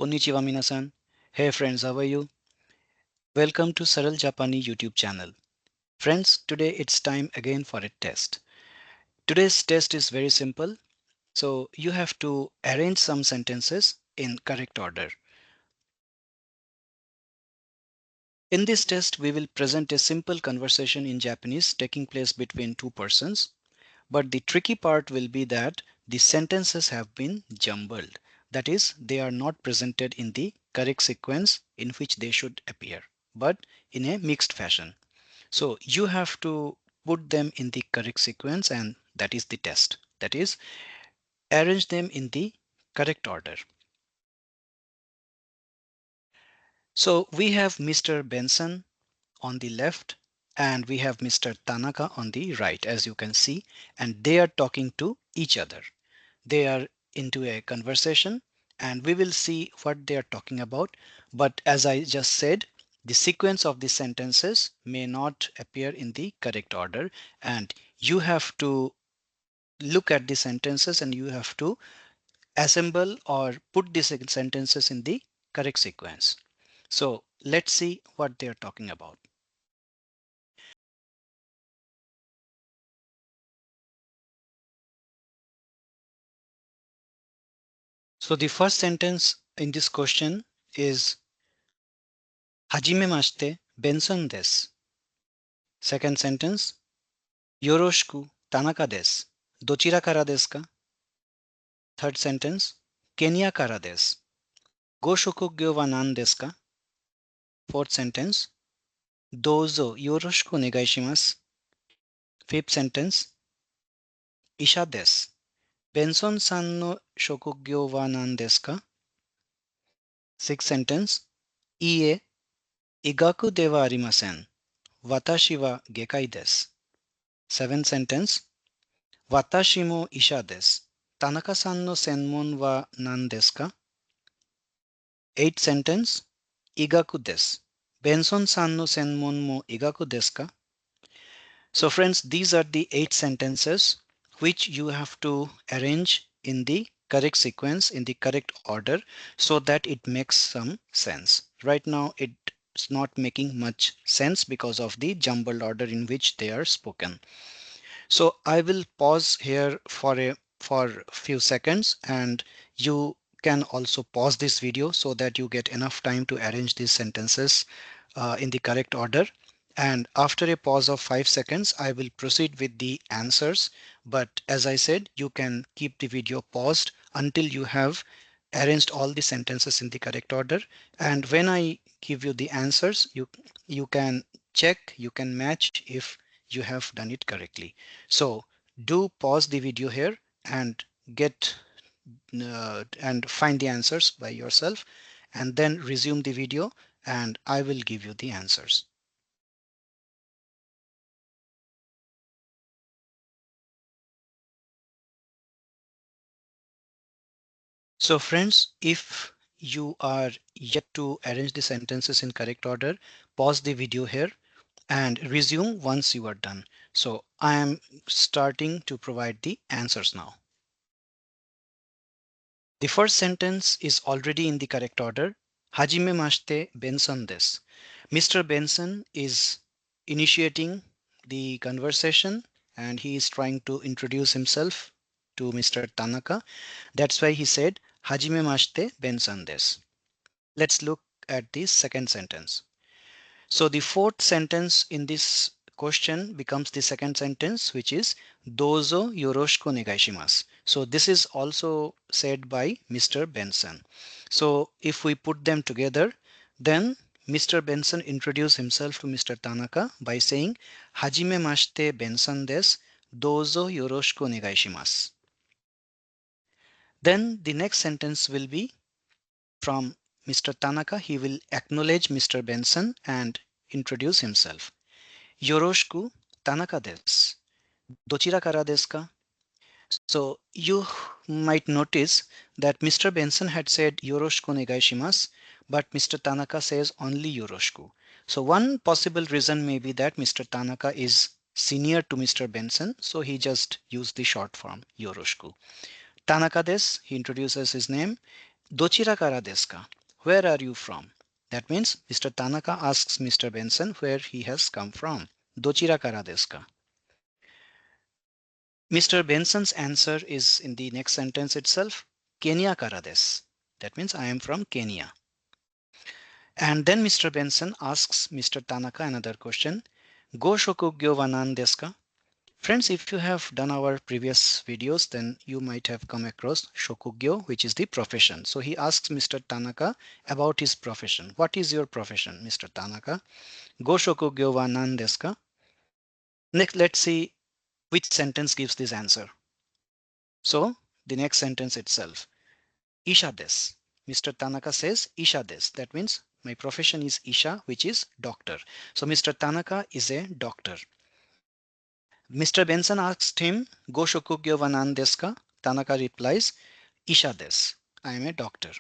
Konnichiwa minasan. Hey friends, how are you? Welcome to Saral Japani YouTube channel. Friends, today it's time again for a test. Today's test is very simple. So you have to arrange some sentences in correct order. In this test, we will present a simple conversation in Japanese taking place between two persons. But the tricky part will be that the sentences have been jumbled. That is, they are not presented in the correct sequence in which they should appear, but in a mixed fashion. So you have to put them in the correct sequence, and that is the test. That is, arrange them in the correct order. So we have Mr. Benson on the left and we have Mr. Tanaka on the right, as you can see, and they are talking to each other. They are into a conversation and we will see what they are talking about. But as I just said, the sequence of the sentences may not appear in the correct order, and you have to look at the sentences and you have to assemble or put these sentences in the correct sequence. So let's see what they are talking about. So the first sentence in this question is Hajime Benson desu. Second sentence, Yoroshiku Tanaka desu. Dochira kara desu ka? Third sentence, Kenya kara desu. Go shokugyo wa nan desu ka? Fourth sentence, Douzo yoroshiku onegai shimasu. Fifth sentence, Isha desu. Benson san no shokugyo wa nan desu ka? Sixth sentence, Iie, igaku de wa arimasen. Watashi wa gekai desu. Seventh sentence, Watashi mo isha desu. Tanaka-san no senmon wa nan desu ka? Eighth sentence, Igaku desu. Benson-san no senmon mo igaku desu ka? So friends, these are the 8 sentences which you have to arrange in the correct sequence, in the correct order, so that it makes some sense. Right now, it's not making much sense because of the jumbled order in which they are spoken. So I will pause here for a few seconds, and you can also pause this video so that you get enough time to arrange these sentences in the correct order. And after a pause of 5 seconds, I will proceed with the answers. But as I said, you can keep the video paused until you have arranged all the sentences in the correct order. And when I give you the answers, you can check, you can match if you have done it correctly. So do pause the video here and get and find the answers by yourself, and then resume the video and I will give you the answers. So friends, if you are yet to arrange the sentences in correct order, pause the video here and resume once you are done. So I am starting to provide the answers now. The first sentence is already in the correct order. Hajime mashite Benson desu. Mr. Benson is initiating the conversation and he is trying to introduce himself to Mr. Tanaka. That's why he said Hajime mashite Benson desu. Let's look at the second sentence. So the fourth sentence in this question becomes the second sentence, which is Dozo yoroshiku onegai shimasu. So this is also said by Mr. Benson. So if we put them together, then Mr. Benson introduced himself to Mr. Tanaka by saying Hajime mashite Benson desu. Dozo yoroshiku onegai shimasu. Then the next sentence will be from Mr. Tanaka. He will acknowledge Mr. Benson and introduce himself. Yoroshiku Tanaka desu. Dochira kara desu ka? So you might notice that Mr. Benson had said Yoroshiku onegai shimasu, but Mr. Tanaka says only Yoroshiku. So one possible reason may be that Mr. Tanaka is senior to Mr. Benson, so he just used the short form Yoroshiku. Tanaka desu, he introduces his name. Dochira kara desu ka? Where are you from? That means Mr. Tanaka asks Mr. Benson where he has come from. Dochira kara desu ka? Mr. Benson's answer is in the next sentence itself. Kenya kara desu. That means I am from Kenya. And then Mr. Benson asks Mr. Tanaka another question. Go shokugyo wa nan desu ka? Friends, if you have done our previous videos, then you might have come across shokugyo, which is the profession. So he asks Mr. Tanaka about his profession. What is your profession, Mr. Tanaka? Go shokugyo wa nan desu ka? Next, let's see which sentence gives this answer. So the next sentence itself. Isha desu. Mr. Tanaka says Isha desu. That means my profession is Isha, which is doctor. So Mr. Tanaka is a doctor. Mr. Benson asked him, Go shokugyo wa nan desu ka? Tanaka replies, Isha desu. I am a doctor.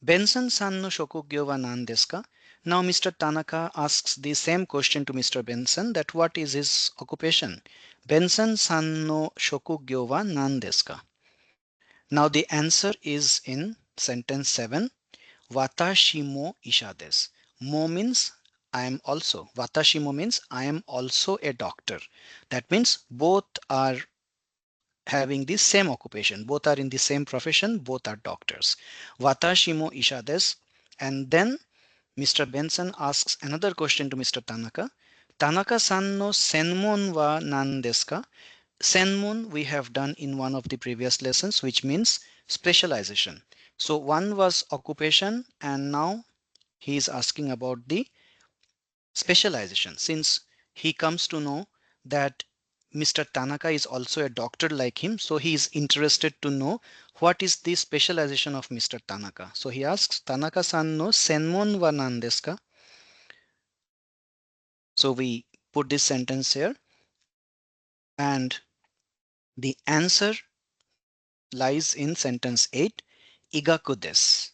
Benson-san no shokugyo wa nan desu ka? Now Mr. Tanaka asks the same question to Mr. Benson, that what is his occupation? Benson-san no shokugyo wa nan desu ka? Now the answer is in sentence 7. Watashi mo isha desu. Mo means I am also. Watashi mo means I am also a doctor. That means both are having the same occupation. Both are in the same profession. Both are doctors. Watashi mo isha desu. And then Mr. Benson asks another question to Mr. Tanaka. Tanaka-san no senmon wa nan desu ka? Senmon we have done in one of the previous lessons, which means specialization. So one was occupation, and now he is asking about the specialization. Since he comes to know that Mr. Tanaka is also a doctor like him, so he is interested to know what is the specialization of Mr. Tanaka. So he asks, Tanaka-san no senmon wa nan desu ka? So we put this sentence here, and the answer lies in sentence 8. Igaku desu.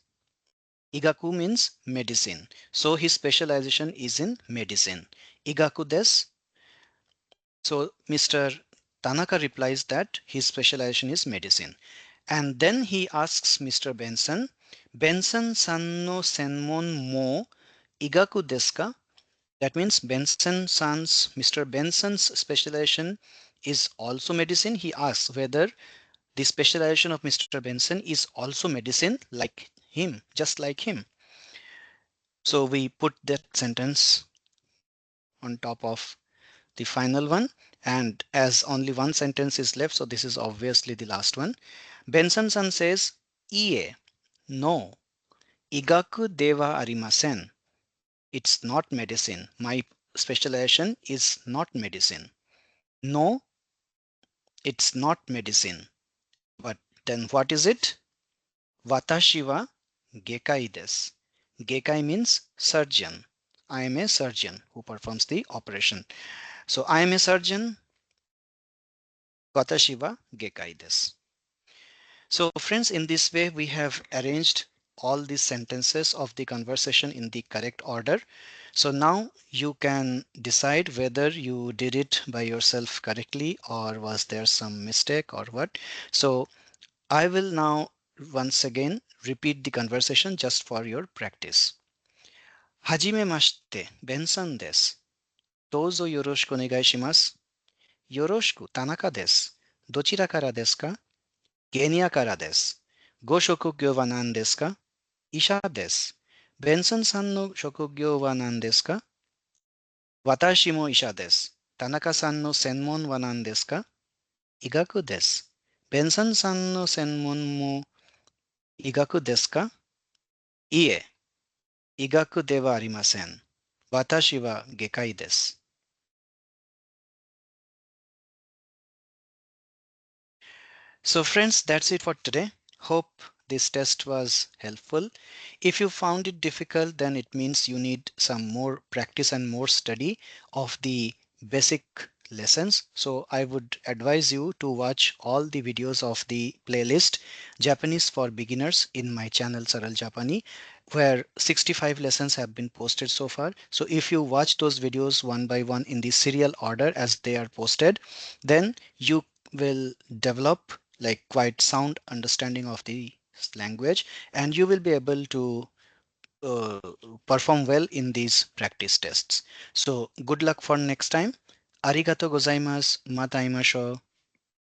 Igaku means medicine. So his specialization is in medicine. Igaku desu. So Mr. Tanaka replies that his specialization is medicine. And then he asks Mr. Benson, Benson-san no senmon mo igaku desu ka? That means Mr. Benson's specialization is also medicine. He asks whether the specialization of Mr. Benson is also medicine like him, just like him. So we put that sentence on top of the final one, and as only one sentence is left, so this is obviously the last one. Benson-san says, Ie, no, igaku dewa arimasen. It's not medicine. My specialization is not medicine. No, it's not medicine. But then what is it? Watashi wa gekai desu. Gekai means surgeon. I am a surgeon who performs the operation. So I am a surgeon. Watashi wa gekai desu. So friends, in this way we have arranged all these sentences of the conversation in the correct order. So now you can decide whether you did it by yourself correctly or was there some mistake or what. So I will now once again repeat the conversation just for your practice. Hajimemashite, Benson desu. Douzo yoroshiku onegai shimasu. Yoroshiku, Tanaka desu. Dochira kara desu ka? Kenya kara desu. Go shokugyo wa nan desu ka? Isha desu. Benson-san no shokugyo wa nan desu ka? Watashi mo isha desu. Tanaka-san no senmon wa nan desu ka? Igaku desu. Benson-san no senmon mo igaku desu ka? Ie, igaku de wa arimasen. Watashi wa gekai desu. So friends, that's it for today. Hope this test was helpful. If you found it difficult, then it means you need some more practice and more study of the basic lessons. So I would advise you to watch all the videos of the playlist Japanese for Beginners in my channel Saral Japani, where 65 lessons have been posted so far. So if you watch those videos one by one in the serial order as they are posted, then you will develop like quite sound understanding of the language, and you will be able to uh, perform well in these practice tests. So good luck for next time. Arigato gozaimasu. Mata imasho.